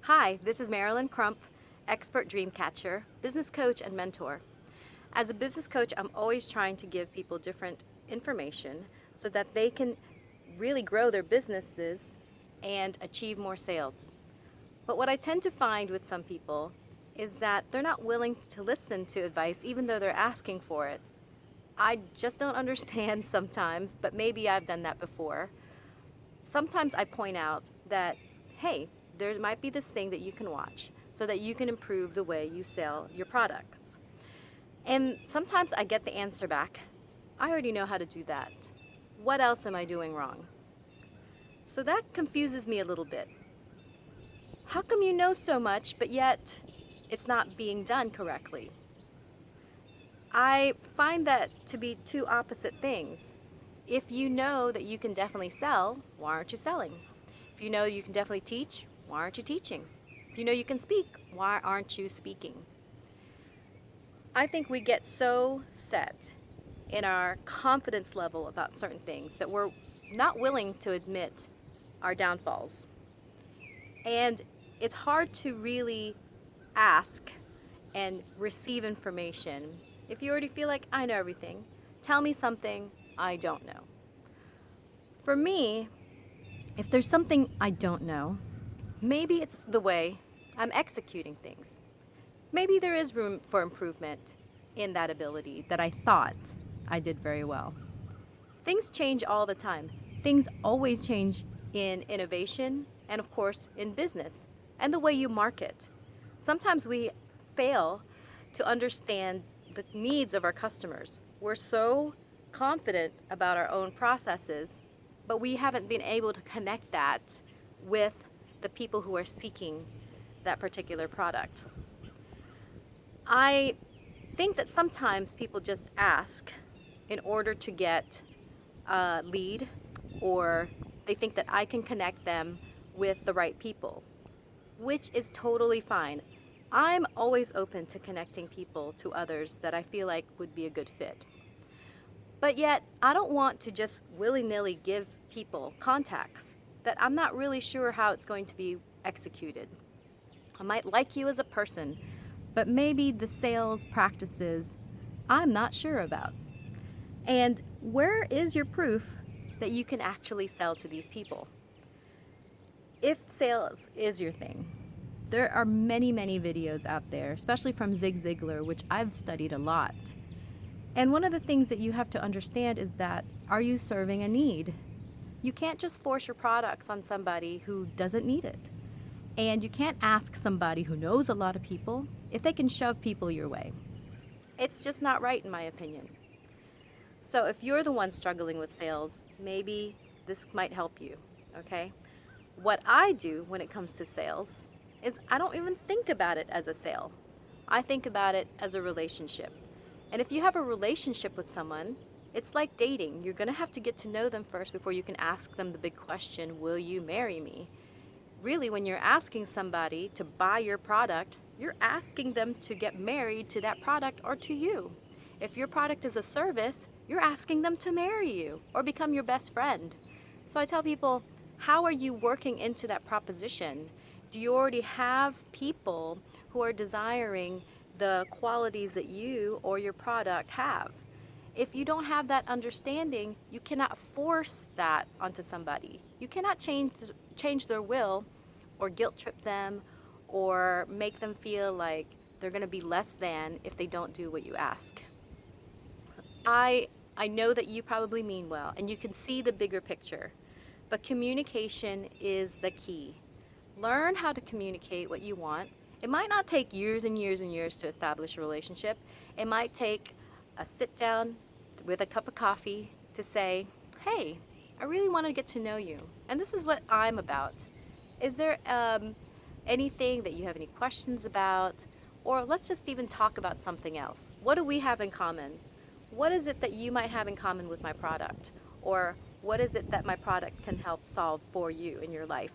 Hi, this is Marilen Crump, expert dream catcher, business coach, and mentor. As a business coach, I'm always trying to give people different information so that they can really grow their businesses and achieve more sales. But what I tend to find with some people is that they're not willing to listen to advice even though they're asking for it. I just don't understand sometimes, but maybe I've done that before. Sometimes I point out that, hey, there might be this thing that you can watch so that you can improve the way you sell your products. And sometimes I get the answer back, I already know how to do that. What else am I doing wrong? So that confuses me a little bit. How come you know so much, but yet it's not being done correctly? I find that to be two opposite things. If you know that you can definitely sell, why aren't you selling? If you know you can definitely teach, why aren't you teaching? If you know you can speak, why aren't you speaking? I think we get so set in our confidence level about certain things that we're not willing to admit our downfalls. And it's hard to really ask and receive information if you already feel like I know everything. Tell me something I don't know. For me, if there's something I don't know, maybe it's the way I'm executing things. Maybe there is room for improvement in that ability that I thought I did very well. Things change all the time. Things always change in innovation and, of course, in business and the way you market. Sometimes we fail to understand the needs of our customers. We're so confident about our own processes, but we haven't been able to connect that with the people who are seeking that particular product. I think that sometimes people just ask in order to get a lead, or they think that I can connect them with the right people, which is totally fine. I'm always open to connecting people to others that I feel like would be a good fit. But yet, I don't want to just willy-nilly give people contacts that I'm not really sure how it's going to be executed. I might like you as a person, but maybe the sales practices I'm not sure about. And where is your proof that you can actually sell to these people? If sales is your thing, there are many, many videos out there, especially from Zig Ziglar, which I've studied a lot. And one of the things that you have to understand is that, are you serving a need? You can't just force your products on somebody who doesn't need it. And you can't ask somebody who knows a lot of people if they can shove people your way. It's just not right, in my opinion. So if you're the one struggling with sales, maybe this might help you, okay? What I do when it comes to sales is I don't even think about it as a sale. I think about it as a relationship. And if you have a relationship with someone, it's like dating. You're going to have to get to know them first before you can ask them the big question, will you marry me? Really, when you're asking somebody to buy your product, you're asking them to get married to that product or to you. If your product is a service, you're asking them to marry you or become your best friend. So I tell people, how are you working into that proposition? Do you already have people who are desiring the qualities that you or your product have? If you don't have that understanding, you cannot force that onto somebody. You cannot change their will or guilt trip them or make them feel like they're going to be less than if they don't do what you ask. I know that you probably mean well and you can see the bigger picture, but communication is the key. Learn how to communicate what you want. It might not take years and years and years to establish a relationship. It might take a sit down with a cup of coffee to say, hey, I really want to get to know you, and this is what I'm about. Is there anything that you have any questions about? Or let's just even talk about something else. What do we have in common? What is it that you might have in common with my product? Or what is it that my product can help solve for you in your life?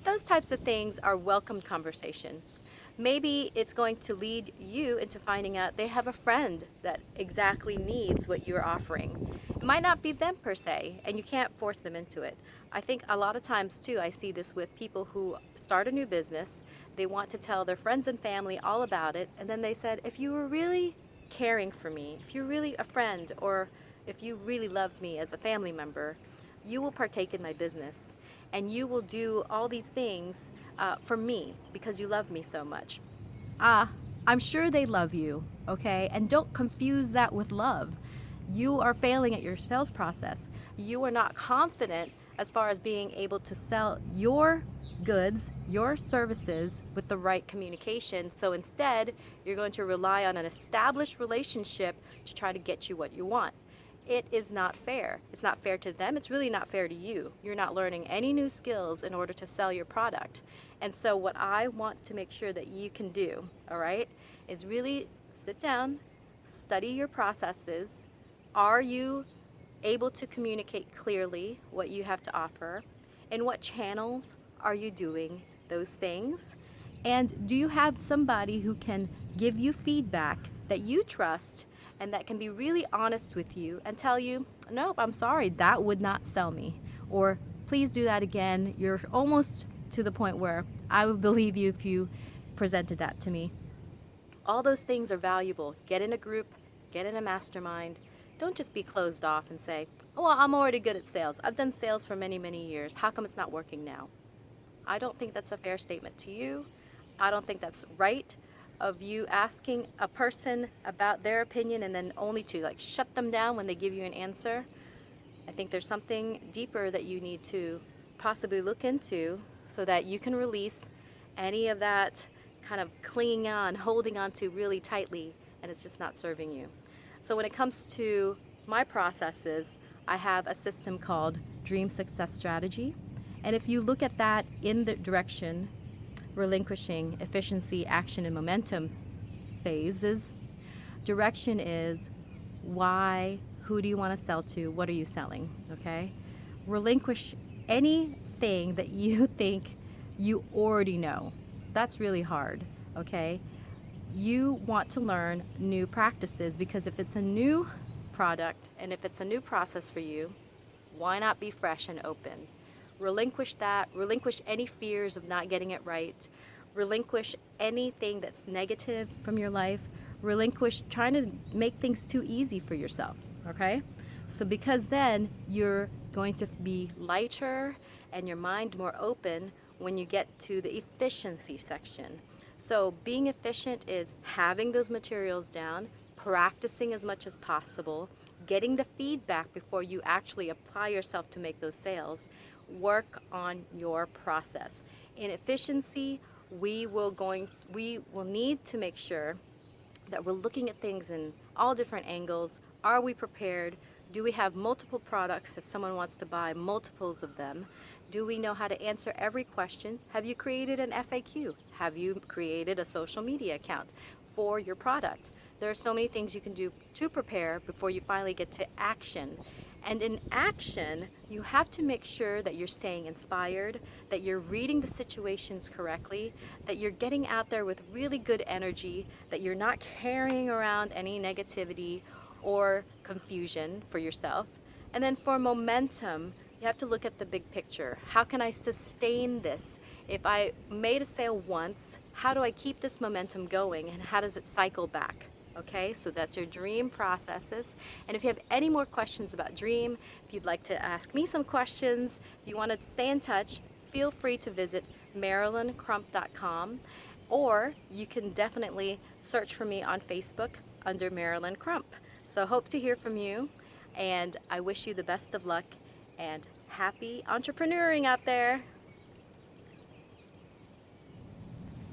Those types of things are welcomed conversations. Maybe it's going to lead you into finding out they have a friend that exactly needs what you're offering. It might not be them per se, and you can't force them into it. I think a lot of times too, I see this with people who start a new business. They want to tell their friends and family all about it. And then they said, if you were really caring for me, if you're really a friend, or if you really loved me as a family member, you will partake in my business and you will do all these things for me because you love me so much. I'm sure they love you, okay? And don't confuse that with love. You are failing at your sales process. You are not confident as far as being able to sell your goods, your services with the right communication. So instead, you're going to rely on an established relationship to try to get you what you want. It is not fair. It's not fair to them. It's really not fair to you. You're not learning any new skills in order to sell your product. And so what I want to make sure that you can do, all right, is really sit down, study your processes. Are you able to communicate clearly what you have to offer? In what channels are you doing those things? And do you have somebody who can give you feedback that you trust and that can be really honest with you and tell you, nope, I'm sorry, that would not sell me. Or please do that again. You're almost to the point where I would believe you if you presented that to me. All those things are valuable. Get in a group, get in a mastermind. Don't just be closed off and say, oh, well, I'm already good at sales. I've done sales for many, many years. How come it's not working now? I don't think that's a fair statement to you. I don't think that's right of you asking a person about their opinion and then only to like shut them down when they give you an answer. I think there's something deeper that you need to possibly look into so that you can release any of that kind of clinging on, holding on to really tightly, and it's just not serving you. So when it comes to my processes, I have a system called Dream Success Strategy. And if you look at that in the direction, relinquishing efficiency, action, and momentum phases, direction is why, who do you want to sell to, what are you selling, okay? Relinquish anything that you think you already know. That's really hard, okay? You want to learn new practices because if it's a new product and if it's a new process for you, why not be fresh and open? Relinquish that, relinquish any fears of not getting it right, relinquish anything that's negative from your life, relinquish trying to make things too easy for yourself, okay? So because then you're going to be lighter and your mind more open when you get to the efficiency section. So being efficient is having those materials down, practicing as much as possible, getting the feedback before you actually apply yourself to make those sales. Work on your process. In efficiency, we will need to make sure that we're looking at things in all different angles. Are we prepared? Do we have multiple products if someone wants to buy multiples of them? Do we know how to answer every question? Have you created an FAQ? Have you created a social media account for your product? There are so many things you can do to prepare before you finally get to action. And in action, you have to make sure that you're staying inspired, that you're reading the situations correctly, that you're getting out there with really good energy, that you're not carrying around any negativity or confusion for yourself. And then for momentum, you have to look at the big picture. How can I sustain this? If I made a sale once, how do I keep this momentum going and how does it cycle back? Okay, so that's your dream processes. And if you have any more questions about dream, if you'd like to ask me some questions, if you want to stay in touch, feel free to visit marilencrump.com, or you can definitely search for me on Facebook under Marilen Crump. So hope to hear from you, and I wish you the best of luck and happy entrepreneuring out there.